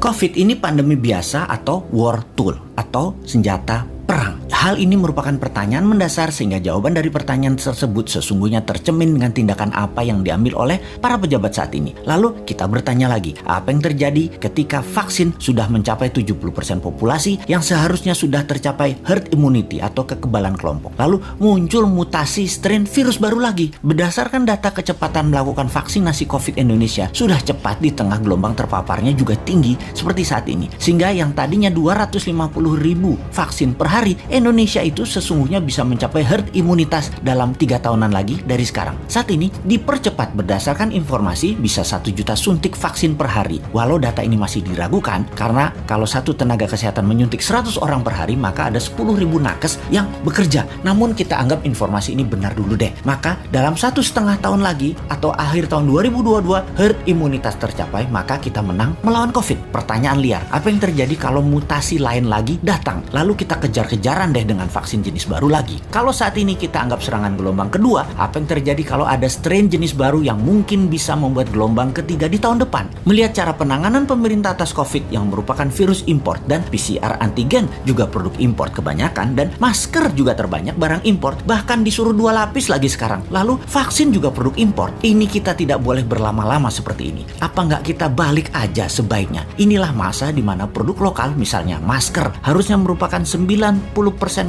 COVID ini pandemi biasa atau war tool atau senjata perang. Hal ini merupakan pertanyaan mendasar sehingga jawaban dari pertanyaan tersebut sesungguhnya tercermin dengan tindakan apa yang diambil oleh para pejabat saat ini. Lalu kita bertanya lagi, apa yang terjadi ketika vaksin sudah mencapai 70% populasi yang seharusnya sudah tercapai herd immunity atau kekebalan kelompok. Lalu muncul mutasi strain virus baru lagi. Berdasarkan data kecepatan melakukan vaksinasi COVID Indonesia sudah cepat di tengah gelombang terpaparnya juga tinggi seperti saat ini. Sehingga yang tadinya 250.000 vaksin per hari, Indonesia itu sesungguhnya bisa mencapai herd imunitas dalam 3 tahunan lagi dari sekarang. Saat ini dipercepat berdasarkan informasi bisa 1 juta suntik vaksin per hari. Walau data ini masih diragukan karena kalau satu tenaga kesehatan menyuntik 100 orang per hari maka ada 10.000 nakes yang bekerja. Namun kita anggap informasi ini benar dulu deh. Maka dalam 1,5 tahun lagi atau akhir tahun 2022 herd imunitas tercapai maka kita menang melawan COVID. Pertanyaan liar, apa yang terjadi kalau mutasi lain lagi datang? Lalu kita kejar-kejaran dengan vaksin jenis baru lagi. Kalau saat ini kita anggap serangan gelombang kedua, apa yang terjadi kalau ada strain jenis baru yang mungkin bisa membuat gelombang ketiga di tahun depan? Melihat cara penanganan pemerintah atas COVID yang merupakan virus import dan PCR antigen juga produk import kebanyakan dan masker juga terbanyak barang import, bahkan disuruh 2 lapis lagi sekarang. Lalu vaksin juga produk import. Ini kita tidak boleh berlama-lama seperti ini. Apa nggak kita balik aja sebaiknya? Inilah masa di mana produk lokal, misalnya masker, harusnya merupakan 90%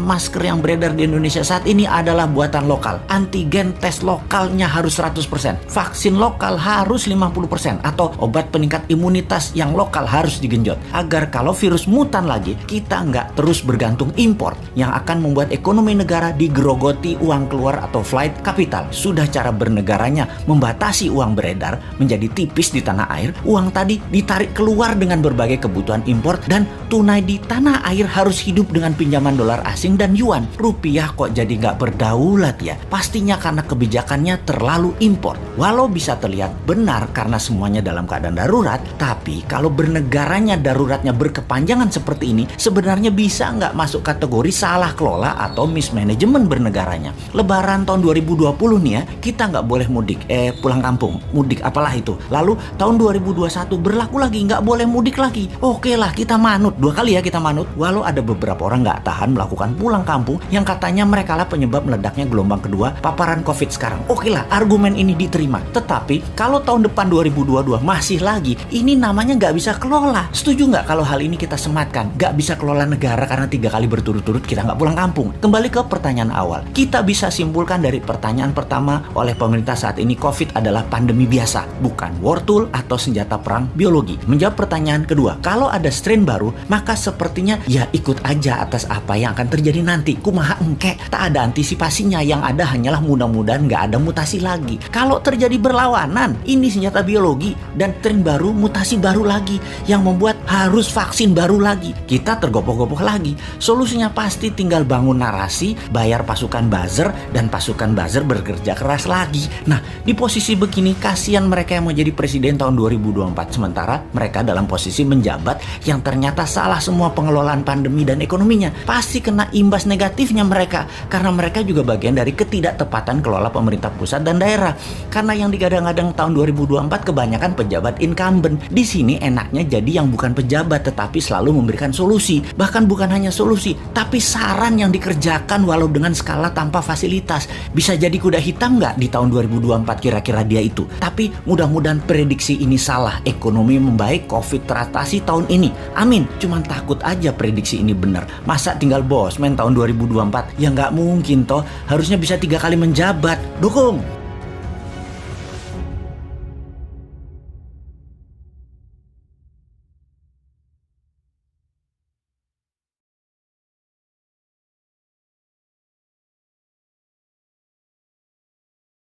masker yang beredar di Indonesia saat ini adalah buatan lokal. Antigen tes lokalnya harus 100%. Vaksin lokal harus 50%. Atau obat peningkat imunitas yang lokal harus digenjot. Agar kalau virus mutan lagi, kita nggak terus bergantung impor yang akan membuat ekonomi negara digerogoti uang keluar atau flight capital. Sudah cara bernegaranya membatasi uang beredar menjadi tipis di tanah air, uang tadi ditarik keluar dengan berbagai kebutuhan impor dan tunai di tanah air harus hidup dengan pinjaman dolar asing dan yuan. Rupiah kok jadi nggak berdaulat ya? Pastinya karena kebijakannya terlalu impor. Walau bisa terlihat benar karena semuanya dalam keadaan darurat, tapi kalau bernegaranya daruratnya berkepanjangan seperti ini, sebenarnya bisa nggak masuk kategori salah kelola atau mismanagement bernegaranya. Lebaran tahun 2020 nih ya, kita nggak boleh mudik, pulang kampung, mudik apalah itu. Lalu tahun 2021 berlaku lagi, nggak boleh mudik lagi. Oke lah, kita manut, 2 kali ya kita manut. Walau ada beberapa orang nggak tahan melakukan pulang kampung yang katanya mereka lah penyebab meledaknya gelombang kedua paparan COVID sekarang. Oke lah, argumen ini diterima. Tetapi kalau tahun depan 2022 masih lagi, ini namanya nggak bisa kelola. Setuju nggak kalau hal ini kita sematkan? Nggak bisa kelola negara karena 3 kali berturut-turut kita nggak pulang kampung. Kembali ke pertanyaan awal. Kita bisa simpulkan dari pertanyaan pertama oleh pemerintah saat ini, COVID adalah pandemi biasa, bukan war tool atau senjata perang biologi. Menjawab pertanyaan kedua, kalau ada strain baru, maka sepertinya ya ikut aja atas apa yang akan terjadi nanti. Kumaha engke, tak ada antisipasinya, yang ada hanyalah mudah-mudahan nggak ada mutasi lagi. Kalau terjadi berlawanan, ini senjata biologi dan tren baru, mutasi baru lagi yang membuat harus vaksin baru lagi. Kita tergopoh-gopoh lagi. Solusinya pasti tinggal bangun narasi, bayar pasukan buzzer dan pasukan buzzer bekerja keras lagi. Nah, di posisi begini kasihan mereka yang mau jadi presiden tahun 2024 sementara mereka dalam posisi menjabat yang ternyata salah semua pengelolaan pandemi dan ekonominya. Pasti kena imbas negatifnya mereka karena mereka juga bagian dari ketidaktepatan kelola pemerintah pusat dan daerah. Karena yang digadang-gadang tahun 2024 kebanyakan pejabat incumbent. Di sini enaknya jadi yang bukan pejabat tetapi selalu memberikan solusi. Bahkan bukan hanya solusi, tapi saran yang dikerjakan walau dengan skala tanpa fasilitas. Bisa jadi kuda hitam nggak di tahun 2024 kira-kira dia itu? Tapi mudah-mudahan prediksi ini salah. Ekonomi membaik, COVID teratasi tahun ini. Amin. Cuman takut aja prediksi ini benar. Masa tinggal bosman tahun 2024? Ya nggak mungkin toh. Harusnya bisa 3 kali menjabat. Dukung!